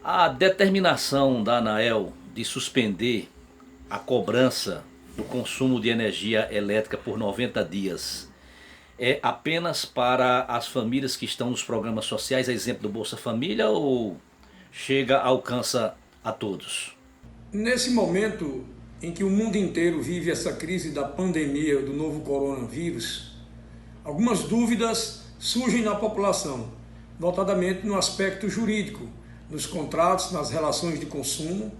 A determinação da ANEEL de suspender a cobrança do consumo de energia elétrica por 90 dias é apenas para as famílias que estão nos programas sociais, a exemplo do Bolsa Família, ou alcança a todos? Nesse momento em que o mundo inteiro vive essa crise da pandemia do novo coronavírus, algumas dúvidas surgem na população, notadamente no aspecto jurídico, nos contratos, nas relações de consumo,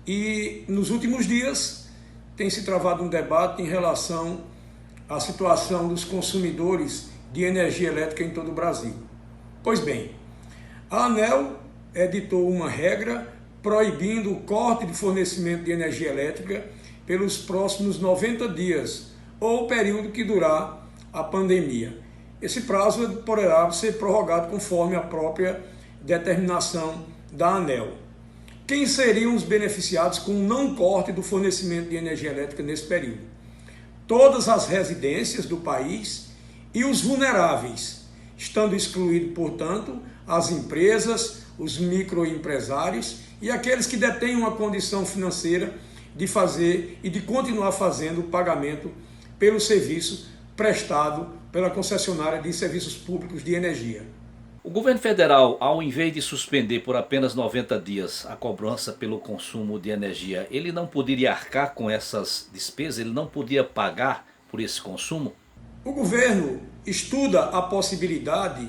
e nos últimos dias tem se travado um debate em relação à situação dos consumidores de energia elétrica em todo o Brasil. Pois bem, a ANEEL editou uma regra proibindo o corte de fornecimento de energia elétrica pelos próximos 90 dias, ou o período que durar a pandemia. Esse prazo poderá ser prorrogado conforme a própria determinação da ANEEL. Quem seriam os beneficiados com o não corte do fornecimento de energia elétrica nesse período? Todas as residências do país e os vulneráveis, estando excluídos, portanto, as empresas, os microempresários e aqueles que detêm uma condição financeira de fazer e de continuar fazendo o pagamento pelo serviço prestado pela concessionária de serviços públicos de energia. O governo federal, ao invés de suspender por apenas 90 dias a cobrança pelo consumo de energia, ele não poderia arcar com essas despesas? Ele não podia pagar por esse consumo? O governo estuda a possibilidade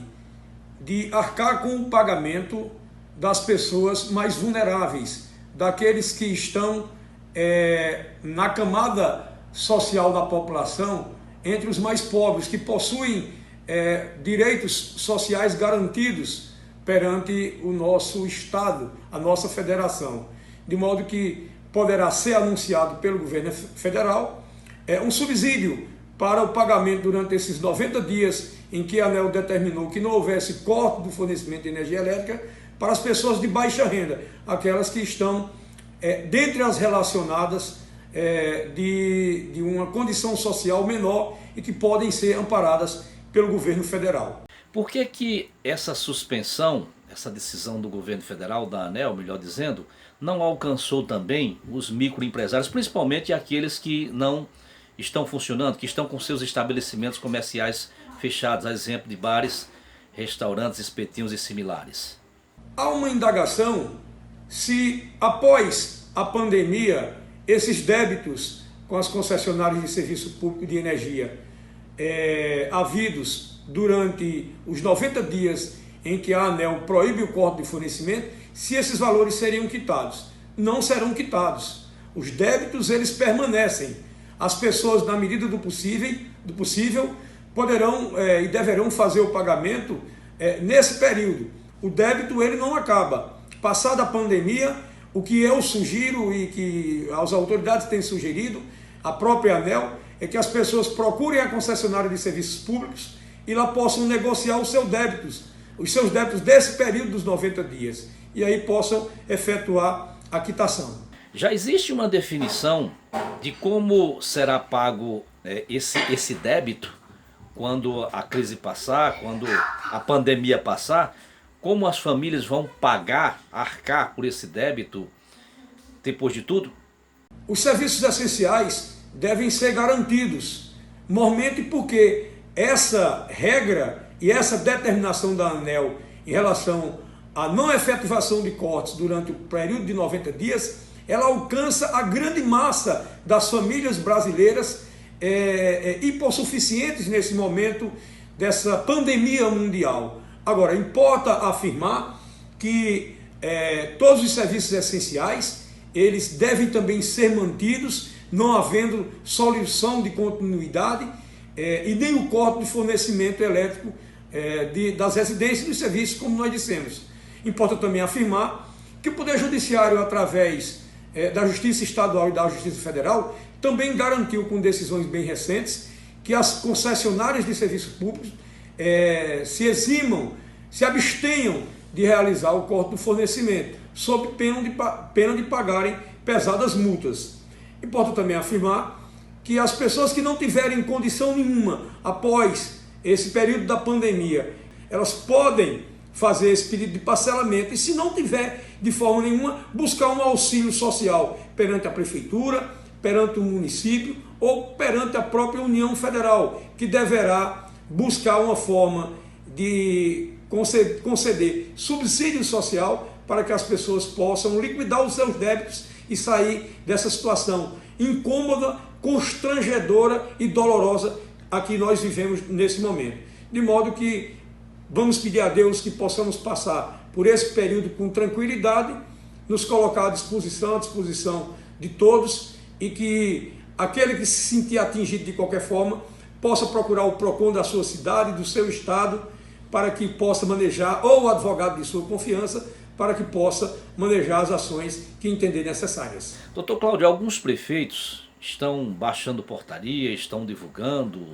de arcar com o pagamento das pessoas mais vulneráveis, daqueles que estão na camada social da população, entre os mais pobres, que possuem direitos sociais garantidos perante o nosso Estado, a nossa federação, de modo que poderá ser anunciado pelo governo federal um subsídio para o pagamento durante esses 90 dias em que a ANEEL determinou que não houvesse corte do fornecimento de energia elétrica para as pessoas de baixa renda, aquelas que estão dentre as relacionadas de uma condição social menor e que podem ser amparadas pelo governo federal. Por que essa suspensão, essa decisão do governo federal, da ANEEL, melhor dizendo, não alcançou também os microempresários, principalmente aqueles que não estão funcionando, que estão com seus estabelecimentos comerciais fechados, a exemplo de bares, restaurantes, espetinhos e similares? Há uma indagação se, após a pandemia, esses débitos com as concessionárias de serviço público de energia havidos durante os 90 dias em que a ANEEL proíbe o corte de fornecimento, se esses valores seriam quitados. Não serão quitados. Os débitos, eles permanecem. As pessoas, na medida do possível, poderão e deverão fazer o pagamento nesse período. O débito, ele não acaba. Passada a pandemia, o que eu sugiro e que as autoridades têm sugerido, a própria ANEEL, é que as pessoas procurem a concessionária de serviços públicos e lá possam negociar os seus débitos desse período dos 90 dias, e aí possam efetuar a quitação. Já existe uma definição de como será pago esse débito quando a crise passar, quando a pandemia passar? Como as famílias vão pagar, arcar por esse débito depois de tudo? Os serviços essenciais devem ser garantidos, mormente porque essa regra e essa determinação da ANEEL em relação à não efetivação de cortes durante o período de 90 dias, ela alcança a grande massa das famílias brasileiras hipossuficientes nesse momento dessa pandemia mundial. Agora, importa afirmar que todos os serviços essenciais, eles devem também ser mantidos, não havendo solução de continuidade e nem o corte de fornecimento elétrico das residências e dos serviços, como nós dissemos. Importa também afirmar que o Poder Judiciário, através da Justiça Estadual e da Justiça Federal, também garantiu, com decisões bem recentes, que as concessionárias de serviços públicos se abstenham de realizar o corte do fornecimento, sob pena de pagarem pesadas multas. Importa também afirmar que as pessoas que não tiverem condição nenhuma após esse período da pandemia, elas podem fazer esse pedido de parcelamento e, se não tiver de forma nenhuma, buscar um auxílio social perante a prefeitura, perante o município ou perante a própria União Federal, que deverá buscar uma forma de conceder subsídio social para que as pessoas possam liquidar os seus débitos e sair dessa situação incômoda, constrangedora e dolorosa a que nós vivemos nesse momento. De modo que vamos pedir a Deus que possamos passar por esse período com tranquilidade, nos colocar à disposição de todos, e que aquele que se sentir atingido de qualquer forma possa procurar o PROCON da sua cidade, do seu estado, para que possa manejar, ou o advogado de sua confiança, para que possa manejar as ações que entender necessárias. Doutor Cláudio, alguns prefeitos estão baixando portaria, estão divulgando,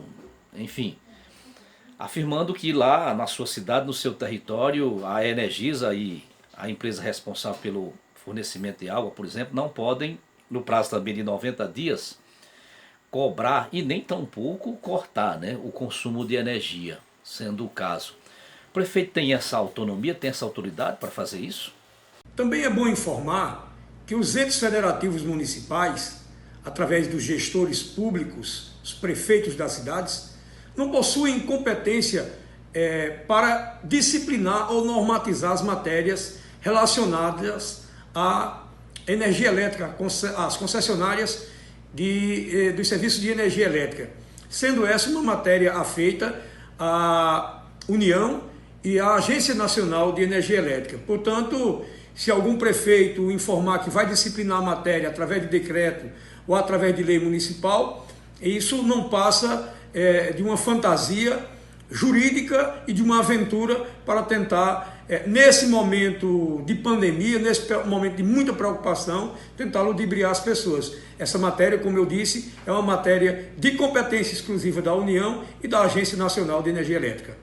enfim, afirmando que lá na sua cidade, no seu território, a Energisa e a empresa responsável pelo fornecimento de água, por exemplo, não podem, no prazo também de 90 dias, cobrar e nem tampouco cortar, né, o consumo de energia, sendo o caso. O prefeito tem essa autonomia, tem essa autoridade para fazer isso? Também é bom informar que os entes federativos municipais, através dos gestores públicos, os prefeitos das cidades, não possuem competência para disciplinar ou normatizar as matérias relacionadas à energia elétrica, às concessionárias dos serviços de energia elétrica, sendo essa uma matéria afeita à União e à Agência Nacional de Energia Elétrica. Portanto, se algum prefeito informar que vai disciplinar a matéria através de decreto ou através de lei municipal, isso não passa de uma fantasia jurídica e de uma aventura para tentar, nesse momento de pandemia, nesse momento de muita preocupação, tentar ludibriar as pessoas. Essa matéria, como eu disse, é uma matéria de competência exclusiva da União e da Agência Nacional de Energia Elétrica.